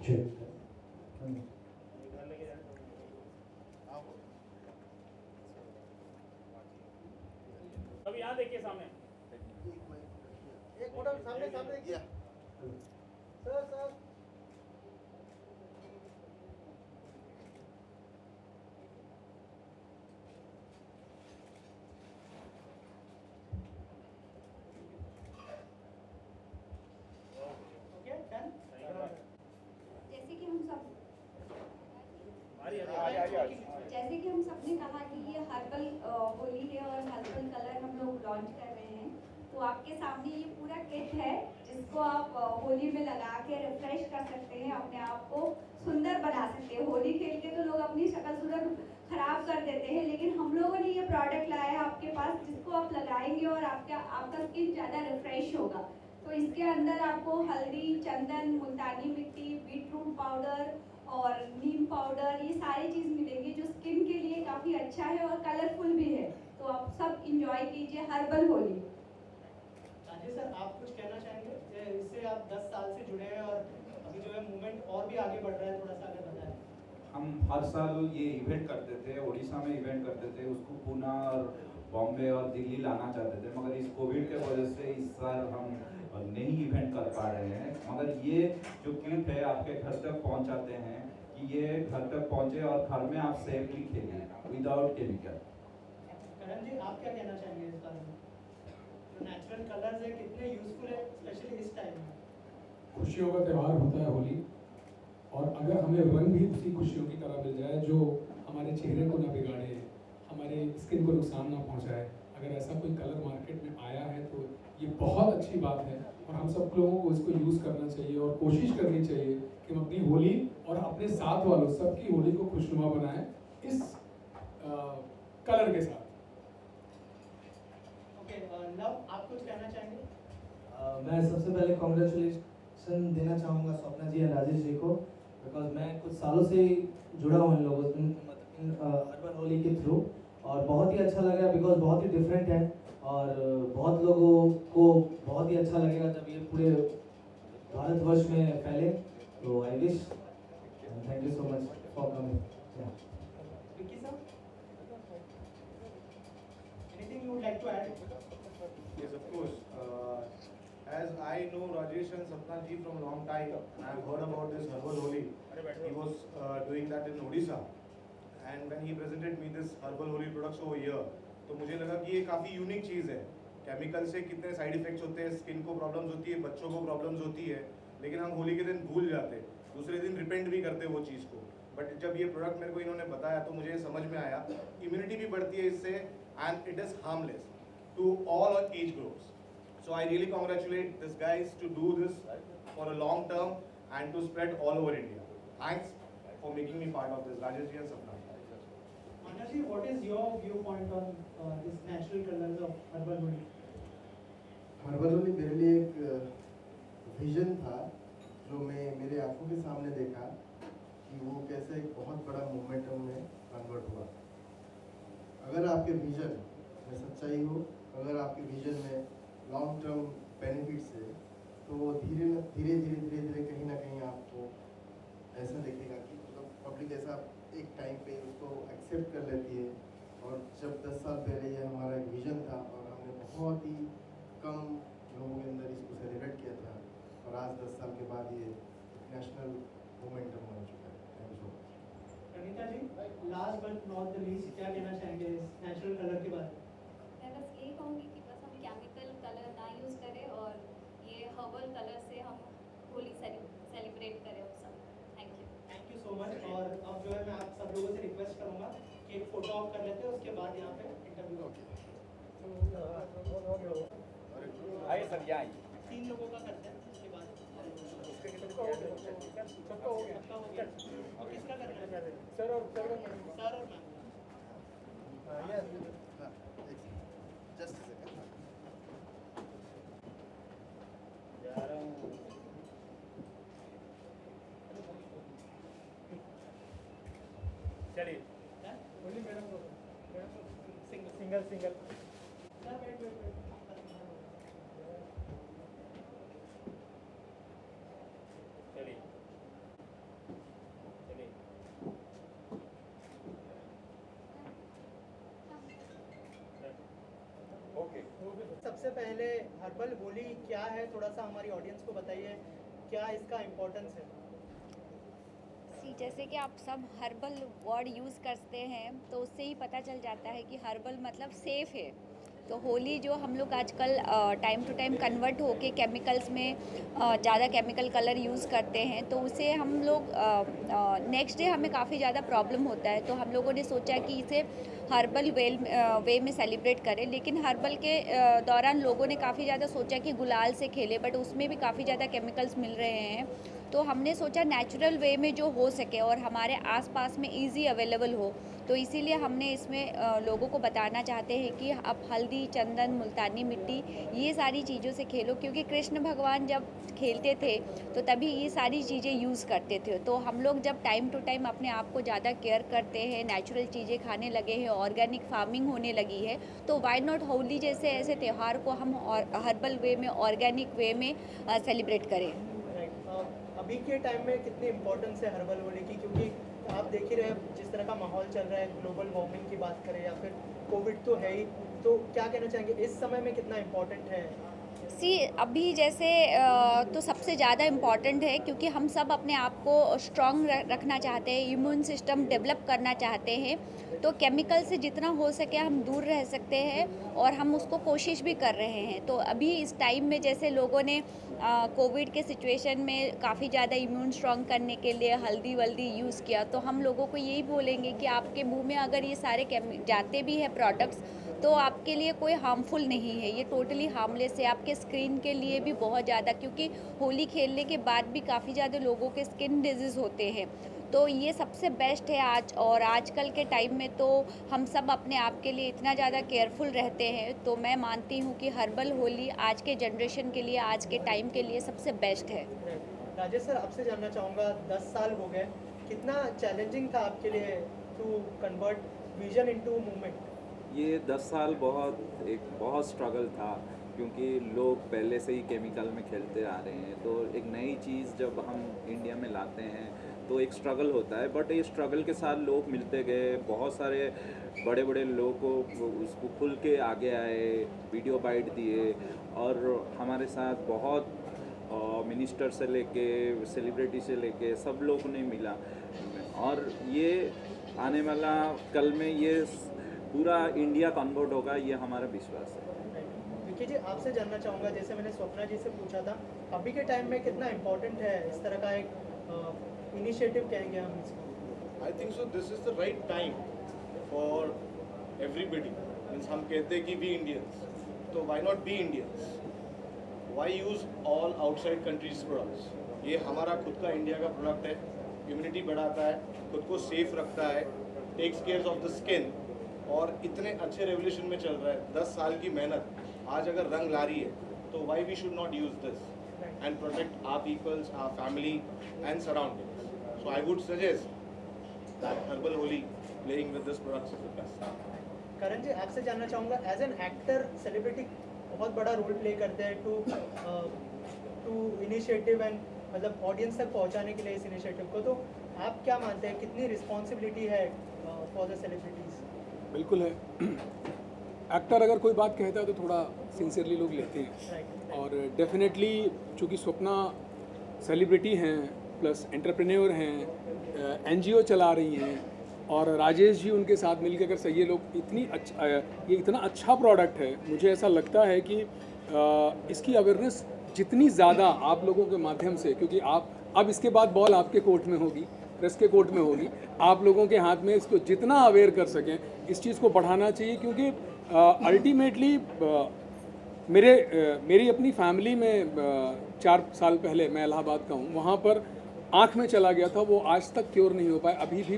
Check. अभी यहाँ देखिए सामने। एक फोटो सामने सामने किया सर सर ओके डन। जैसे कि हम सब आ जैसे कि हम सब ने कहा कि ये हर्बल होली है और हर्बल कलर हम लोग लॉन्च कर रहे हैं, तो आपके सामने ये पूरा किट है जिसको आप होली में लगा के रिफ्रेश कर सकते हैं, अपने आप को सुंदर बना सकते हैं। होली खेल के तो लोग अपनी शक्ल सूरत खराब कर देते हैं, लेकिन हम लोगों ने ये प्रोडक्ट लाया है आपके पास जिसको आप लगाएंगे और आपका स्किन ज़्यादा रिफ्रेश होगा। तो इसके अंदर आपको हल्दी, चंदन, मुल्तानी मिट्टी, बीटरूट पाउडर और नीम पाउडर, ये सारी चीज़ मिलेगी जो स्किन के लिए काफ़ी अच्छा है और कलरफुल भी है। तो आप सब इंजॉय कीजिए हर्बल होली। राजेश सर, आप कुछ कहना चाहेंगे? इससे आप 10 साल से जुड़े हैं और अभी जो है मूवमेंट और भी आगे बढ़ रहा है, थोड़ा सा अगर बताएं। हम हर साल ये इवेंट करते थे, उड़ीसा में इवेंट करते थे, उसको पुणे और बॉम्बे और दिल्ली लाना चाहते थे, मगर इस कोविड के वजह से इस साल हम नहीं इवेंट कर पा रहे हैं। मगर ये जो क्लिप है आपके घर तक पहुंचाते हैं कि ये घर तक पहुंचे और घर में आप सेफली खेलें विदाउट केमिकल। करण जी, आप क्या कहना चाहेंगे इस बारे में? जो नेचुरल कलर्स है कितने यूजफुल है स्पेशली इस टाइम में? खुशियों का त्यौहार होता है होली, और अगर हमें रंग भी उसी खुशियों की तरह मिल जाए जो हमारे चेहरे को ना बिगाड़े, हमारे स्किन को नुकसान ना पहुंचाए, अगर ऐसा कोई कलर मार्केट में आया है तो ये बहुत अच्छी बात है और हम सब लोगों को इसको यूज़ करना चाहिए और कोशिश करनी चाहिए कि हम अपनी होली और अपने साथ वालों सबकी होली को खुशनुमा बनाएं इस कलर के साथ। ओके, लव, आप कुछ कहना चाहेंगे? मैं सबसे पहले कॉन्ग्रेचुलेशन देना चाहूँगा स्वप्ना जी और राजेश जी को, बिकॉज मैं कुछ सालों से जुड़ा हूँ इन लोगों से, इन अर्बन होली के थ्रू, और बहुत ही अच्छा लगा बिकॉज बहुत ही डिफरेंट है और बहुत लोगों को बहुत ही अच्छा लगेगा जब ये पूरे भारतवर्ष में फैले। तो I wish, thank you so much for coming. Vicky sir, anything you would like to add? Yes, of course. As I know Rajesh and Sapna ji from a long time, and I've heard about this herbal holi. He was doing that in Odisha, and when he presented me this herbal holi products over here, तो मुझे लगा कि ये काफ़ी unique चीज़ है। Chemical से कितने side effects होते हैं, स्किन को प्रॉब्लम्स होती है, बच्चों को प्रॉब्लम्स होती है, लेकिन हम होली के दिन भूल जाते हैं, दूसरे दिन रिपेंट भी करते हैं वो चीज़ को। बट जब ये प्रोडक्ट मेरे को इन्होंने बताया तो मुझे समझ में आया इम्यूनिटी भी बढ़ती है इससे, and it is harmless to all age groups. So I really congratulate these guys to do this for a long term and to spread all over India. Thanks for making me part of this, Rajesh ji and Sapna. Manoj, what is your viewpoint on this natural colors of herbal holy? Herbal Holi मेरे लिए एक vision था जो मैं मेरे आंखों के सामने देखा कि वो कैसे एक बहुत बड़ा मोमेंटम में कन्वर्ट हुआ। अगर आपके विजन में सच्चाई हो, अगर आपके विजन में लॉन्ग टर्म बेनिफिट्स है, तो वो धीरे धीरे कहीं ना कहीं आपको ऐसा दिखेगा कि मतलब पब्लिक ऐसा एक टाइम पे उसको एक्सेप्ट कर लेती है। और जब 10 साल पहले ये हमारा एक विजन था और हमने बहुत ही कम लोगों के अंदर इसको सेलिब्रेट किया था, और आज 10 साल के बाद ये नेशनल मोमेंटम बन चुका है। Thank you so much. Anita ji, last but not the least, क्या कहना चाहेंगे इस नेचुरल कलर के बारे में? मैं बस यही कहूँगी कि बस हम केमिकल कलर ना यूज़ करें और ये हर्बल कलर से हम होली सेलिब्रेट करें हम सब। Thank you so much. और अब जो है मैं आप सब लोगों से रिक्वेस्ट करूँगा कि एक फोटो ऑफ कर लेते हैं, उसके बाद यहाँ पे इंटरव्यू होगी। आइए सर, यहाँ आइए। 3 लोगों का करते हैं, उसके बाद सबका हो गया। और किसका करना है? सर और मैम। Just a second. चलिए सिंगल सिंगल। चलिए सबसे पहले हर्बल होली क्या है, थोड़ा सा हमारी ऑडियंस को बताइए, क्या इसका इम्पोर्टेंस है? जैसे कि आप सब हर्बल वर्ड यूज़ करते हैं तो उससे ही पता चल जाता है कि हर्बल मतलब सेफ़ है। तो होली जो हम लोग आजकल टाइम टू टाइम कन्वर्ट होके केमिकल्स में ज़्यादा केमिकल कलर यूज़ करते हैं, तो उसे हम लोग नेक्स्ट डे हमें काफ़ी ज़्यादा प्रॉब्लम होता है। तो हम लोगों ने सोचा कि इसे हर्बल वे में सेलिब्रेट करें, लेकिन हर्बल के दौरान लोगों ने काफ़ी ज़्यादा सोचा कि गुलाल से खेले, बट उसमें भी काफ़ी ज़्यादा केमिकल्स मिल रहे हैं। तो हमने सोचा नेचुरल वे में जो हो सके और हमारे आसपास में इजी अवेलेबल हो, तो इसीलिए हमने इसमें लोगों को बताना चाहते हैं कि आप हल्दी, चंदन, मुल्तानी मिट्टी ये सारी चीज़ों से खेलो, क्योंकि कृष्ण भगवान जब खेलते थे तो तभी ये सारी चीज़ें यूज़ करते थे। तो हम लोग जब टाइम टू टाइम अपने आप को ज़्यादा केयर करते हैं, नेचुरल चीज़ें खाने लगे हैं, ऑर्गेनिक फार्मिंग होने लगी है, तो वाई नॉट होली जैसे ऐसे त्यौहार को हम हर्बल वे में, ऑर्गेनिक वे में सेलिब्रेट करें। अभी के टाइम में कितनी इम्पोर्टेंस है हर्बल होली की, क्योंकि आप देख ही रहे हैं जिस तरह का माहौल चल रहा है, ग्लोबल वार्मिंग की बात करें या फिर कोविड तो है ही, तो क्या कहना चाहेंगे इस समय में कितना इम्पोर्टेंट है? अभी जैसे तो सबसे ज़्यादा इम्पॉर्टेंट है, क्योंकि हम सब अपने आप को स्ट्रॉन्ग रखना चाहते हैं, इम्यून सिस्टम डेवलप करना चाहते हैं। तो केमिकल से जितना हो सके हम दूर रह सकते हैं और हम उसको कोशिश भी कर रहे हैं। तो अभी इस टाइम में जैसे लोगों ने कोविड के सिचुएशन में काफ़ी ज़्यादा इम्यून स्ट्रॉन्ग करने के लिए हल्दी वल्दी यूज़ किया, तो हम लोगों को यही बोलेंगे कि आपके मुंह में अगर ये सारे जाते भी हैं प्रोडक्ट्स, तो आपके लिए कोई हार्मफुल नहीं है, ये टोटली हार्मलेस है। आपके स्किन के लिए भी बहुत ज़्यादा, क्योंकि होली खेलने के बाद भी काफ़ी ज़्यादा लोगों के स्किन डिजीज़ होते हैं। तो ये सबसे बेस्ट है आज, और आजकल के टाइम में तो हम सब अपने आप के लिए इतना ज़्यादा केयरफुल रहते हैं। तो मैं मानती हूँ कि हर्बल होली आज के जनरेशन के लिए, आज के टाइम के लिए सबसे बेस्ट है। राजेश सर, आपसे जानना चाहूँगा, 10 साल हो गए, कितना चैलेंजिंग था आपके लिए to convert vision into movement? ये 10 साल बहुत स्ट्रगल था, क्योंकि लोग पहले से ही केमिकल में खेलते आ रहे हैं। तो एक नई चीज़ जब हम इंडिया में लाते हैं तो एक स्ट्रगल होता है, बट ये स्ट्रगल के साथ लोग मिलते गए, बहुत सारे बड़े बड़े लोग को उसको खुल के आगे आए, वीडियो बाइट दिए, और हमारे साथ बहुत मिनिस्टर से लेके सेलिब्रिटी से लेके सब लोगों ने मिला, और ये आने वाला कल में ये पूरा इंडिया कन्वर्ट होगा, ये हमारा विश्वास है। विकी जी, आपसे जानना चाहूँगा, जैसे मैंने स्वप्ना जी से पूछा था, अभी के टाइम में कितना इम्पोर्टेंट है इस तरह का एक इनिशिएटिव कहेंगे हम इसको? I think so this is the right time for everybody. Means हम कहते हैं कि वी इंडियंस, तो why not be Indians? Why use all outside countries products? ये हमारा खुद का इंडिया का प्रोडक्ट है, इम्यूनिटी बढ़ाता है, खुद को सेफ रखता है, takes care of the skin, और इतने अच्छे रेवोल्यूशन में चल रहा है। 10 साल की मेहनत आज अगर रंग ला रही है, तो why we should not use this and protect our peoples, our family and surroundings. So I would suggest that herbal Holi playing with this products is the best. Karan ji, आपसे जानना चाहूँगा, एज एन एक्टर सेलिब्रिटी बहुत बड़ा role play करते हैं to initiative and मतलब audience तक पहुँचाने के लिए इस इनिशिएटिव को, तो आप क्या मानते हैं कितनी रिस्पॉन्सिबिलिटी है फॉर द सेलिब्रिटीज़? बिल्कुल है। एक्टर अगर कोई बात कहता है तो थोड़ा सिंसियरली लोग लेते हैं, और डेफिनेटली चूँकि स्वप्ना सेलिब्रिटी हैं प्लस एंटरप्रेन्योर हैं, एनजीओ चला रही हैं, और राजेश जी उनके साथ मिलकर अगर सही, ये लोग ये इतना अच्छा प्रोडक्ट है, मुझे ऐसा लगता है कि इसकी अवेयरनेस जितनी ज़्यादा आप लोगों के माध्यम से, क्योंकि आप अब इसके बाद बॉल आपके कोर्ट में होगी, प्रेस के कोर्ट में होगी, आप लोगों के हाथ में इसको जितना अवेयर कर सकें इस चीज़ को बढ़ाना चाहिए। क्योंकि अल्टीमेटली मेरी अपनी फैमिली में 4 साल पहले, मैं इलाहाबाद का हूँ, वहाँ पर आँख में चला गया था, वो आज तक क्योर नहीं हो पाया, अभी भी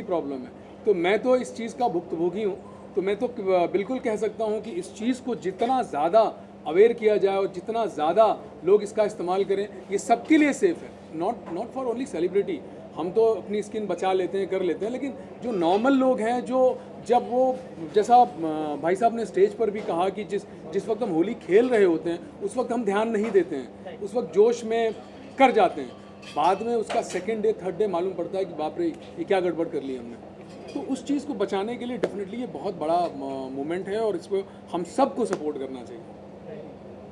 प्रॉब्लम है। तो मैं तो इस चीज़ का भुक्तभोगी हूँ, तो मैं तो बिल्कुल कह सकता हूँ कि इस चीज़ को जितना ज़्यादा अवेयर किया जाए और जितना ज़्यादा लोग इसका इस्तेमाल करें, ये सबके लिए सेफ़ है, नॉट फॉर ओनली सेलिब्रिटी। हम तो अपनी स्किन बचा लेते हैं, कर लेते हैं, लेकिन जो नॉर्मल लोग हैं, जो जब वो जैसा भाई साहब ने स्टेज पर भी कहा कि जिस वक्त हम होली खेल रहे होते हैं उस वक्त हम ध्यान नहीं देते हैं, उस वक्त जोश में कर जाते हैं, बाद में उसका सेकेंड डे, थर्ड डे मालूम पड़ता है कि बाप रे ये क्या गड़बड़ कर ली हमने। तो उस चीज़ को बचाने के लिए डेफिनेटली ये बहुत बड़ा मोमेंट है और इसको हम सबको सपोर्ट करना चाहिए।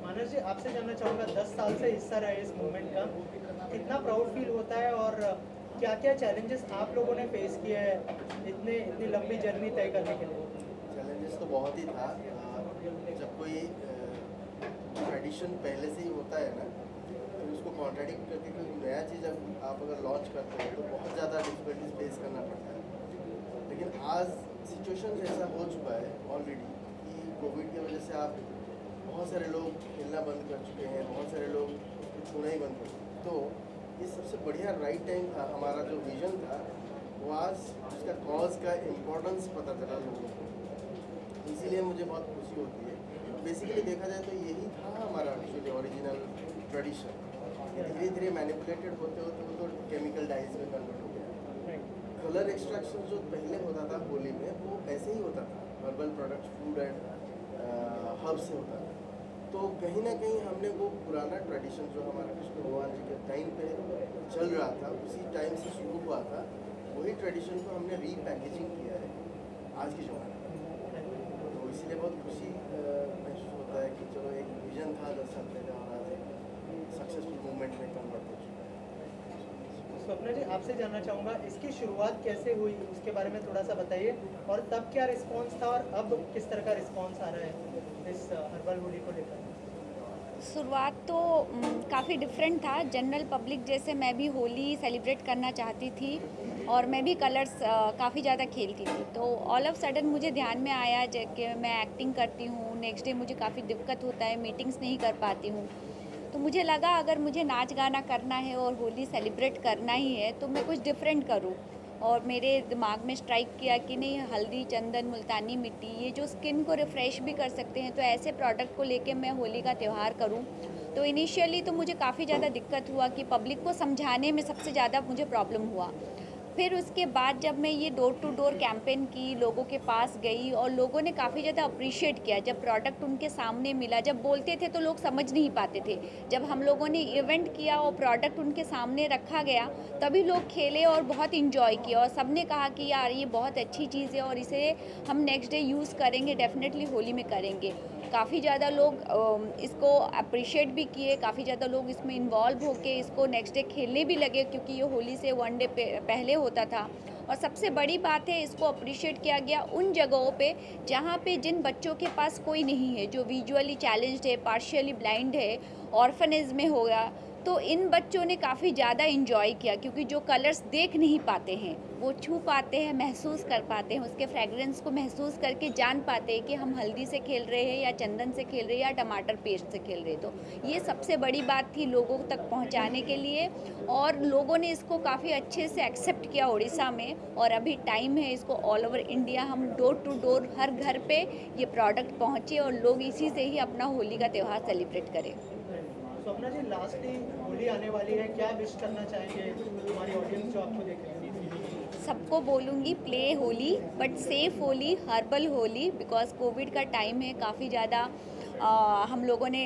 मानस जी, आपसे जानना चाहूँगा 10 साल से हिस्सा रहे इस मूवमेंट का, कितना प्राउड फील होता है और क्या क्या चैलेंजेस आप लोगों ने फेस किए हैं इतनी लंबी जर्नी तय करने के लिए? चैलेंजेस तो बहुत ही था। जब कोई ट्रेडिशन पहले से ही होता है ना, फिर उसको कॉन्ट्राडिक्ट करके कोई नया चीज़ आप अगर लॉन्च करते हैं तो बहुत ज़्यादा डिफिकल्टीज फेस करना पड़ता है। लेकिन आज सिचुएशन ऐसा हो चुका है ऑलरेडी कि कोविड की वजह से आप बहुत सारे लोग मिलना बंद कर चुके हैं, बहुत सारे लोग उसको छूना ही बंद कर चुके हैं। तो ये सबसे बढ़िया राइट टाइम था। हमारा जो विजन था वो आज उसका कॉज का इम्पोर्टेंस पता चला लोगों को, इसीलिए मुझे बहुत खुशी होती है। बेसिकली देखा जाए तो यही था हमारा एक्चुअली ओरिजिनल ट्रेडिशन। धीरे धीरे मैनिपुलेटेड होते होते वो तो केमिकल डाइज में कन्वर्ट हो गया। कलर एक्सट्रैक्शन जो पहले होता था होली में वो ऐसे ही होता था, herbal products, food and herb से होता था। तो कहीं ना कहीं हमने वो पुराना ट्रेडिशन जो हमारा कृष्ण भगवान जी के टाइम पे चल रहा था, उसी टाइम से शुरू हुआ था, वही ट्रेडिशन को हमने रीपैकेजिंग किया है आज के ज़माने में। तो इसीलिए बहुत खुशी महसूस होता है कि चलो एक विजन था 10 साल पहले और आज एक सक्सेसफुल मूवमेंट में कन्वर्ट हो चुका है। स्वप्ना जी, आपसे जानना चाहूँगा इसकी शुरुआत कैसे हुई, उसके बारे में थोड़ा सा बताइए, और तब क्या रिस्पांस था और अब किस तरह का रिस्पांस आ रहा है इस हर्बल होली को लेकर? शुरुआत तो काफ़ी डिफरेंट था। जनरल पब्लिक जैसे मैं भी होली सेलिब्रेट करना चाहती थी और मैं भी कलर्स काफ़ी ज़्यादा खेलती थी। तो ऑल ऑफ सडन मुझे ध्यान में आया कि मैं एक्टिंग करती हूँ, नेक्स्ट डे मुझे काफ़ी दिक्कत होता है, मीटिंग्स नहीं कर पाती हूँ। तो मुझे लगा अगर मुझे नाच गाना करना है और होली सेलिब्रेट करना ही है तो मैं कुछ डिफरेंट करूँ। और मेरे दिमाग में स्ट्राइक किया कि नहीं, हल्दी, चंदन, मुल्तानी मिट्टी ये जो स्किन को रिफ़्रेश भी कर सकते हैं, तो ऐसे प्रोडक्ट को लेके मैं होली का त्यौहार करूं। तो इनिशियली तो मुझे काफ़ी ज़्यादा दिक्कत हुआ कि पब्लिक को समझाने में सबसे ज़्यादा मुझे प्रॉब्लम हुआ। फिर उसके बाद जब मैं ये डोर टू डोर कैंपेन की, लोगों के पास गई और लोगों ने काफ़ी ज़्यादा अप्रिशिएट किया। जब प्रोडक्ट उनके सामने मिला, जब बोलते थे तो लोग समझ नहीं पाते थे, जब हम लोगों ने इवेंट किया और प्रोडक्ट उनके सामने रखा गया तभी लोग खेले और बहुत इंजॉय किया और सबने कहा कि यार ये बहुत अच्छी चीज़ है और इसे हम नेक्स्ट डे यूज़ करेंगे, डेफिनेटली होली में करेंगे। काफ़ी ज़्यादा लोग इसको अप्रिशिएट भी किए, काफ़ी ज़्यादा लोग इसमें इन्वॉल्व होके इसको नेक्स्ट डे खेलने भी लगे, क्योंकि ये होली से 1 डे पहले होता था। और सबसे बड़ी बात है, इसको अप्रिशिएट किया गया उन जगहों पे जहाँ पे जिन बच्चों के पास कोई नहीं है, जो विजुअली चैलेंज्ड है, पार्शियली ब्लाइंड है, ऑर्फनेज में हो गया, तो इन बच्चों ने काफ़ी ज़्यादा इंजॉय किया, क्योंकि जो कलर्स देख नहीं पाते हैं वो छू पाते हैं, महसूस कर पाते हैं, उसके फ्रेगरेंस को महसूस करके जान पाते हैं कि हम हल्दी से खेल रहे हैं या चंदन से खेल रहे हैं या टमाटर पेस्ट से खेल रहे हैं। तो ये सबसे बड़ी बात थी लोगों तक पहुंचाने के लिए, और लोगों ने इसको काफ़ी अच्छे से एक्सेप्ट किया उड़ीसा में। और अभी टाइम है इसको ऑल ओवर इंडिया हम डोर टू डोर हर घर पे ये प्रोडक्ट पहुँचे और लोग इसी से ही अपना होली का त्यौहार सेलिब्रेट करें। स्वप्ना जी, लास्टली होली आने वाली है, क्या विश करना चाहेंगे हमारी ऑडियंस जो आपको देख रही है? सबको बोलूँगी play Holi, but safe Holi, herbal Holi, because Covid का टाइम है, काफ़ी ज़्यादा हम लोगों ने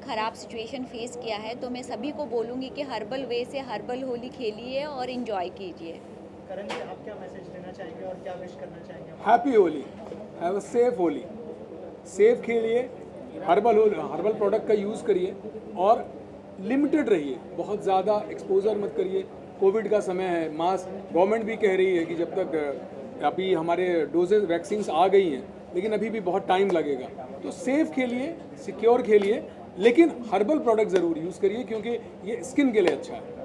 ख़राब सिचुएशन फेस किया है। तो मैं सभी को बोलूँगी कि हर्बल वे से हर्बल होली खेलिए और इन्जॉय कीजिए। करण जी, आप क्या मैसेज देना चाहेंगे और क्या विश करना चाहेंगे? Happy Holi, have a safe Holi, safe खेलिए, हर्बल प्रोडक्ट का यूज़ करिए और लिमिटेड रहिए, बहुत ज़्यादा एक्सपोजर मत करिए। कोविड का समय है, मास्क गवर्नमेंट भी कह रही है कि जब तक अभी हमारे डोजेज वैक्सीन्स आ गई हैं, लेकिन अभी भी बहुत टाइम लगेगा। तो सेफ खेलिए, सिक्योर खेलिए, लेकिन हर्बल प्रोडक्ट ज़रूर यूज़ करिए, क्योंकि ये स्किन के लिए अच्छा है।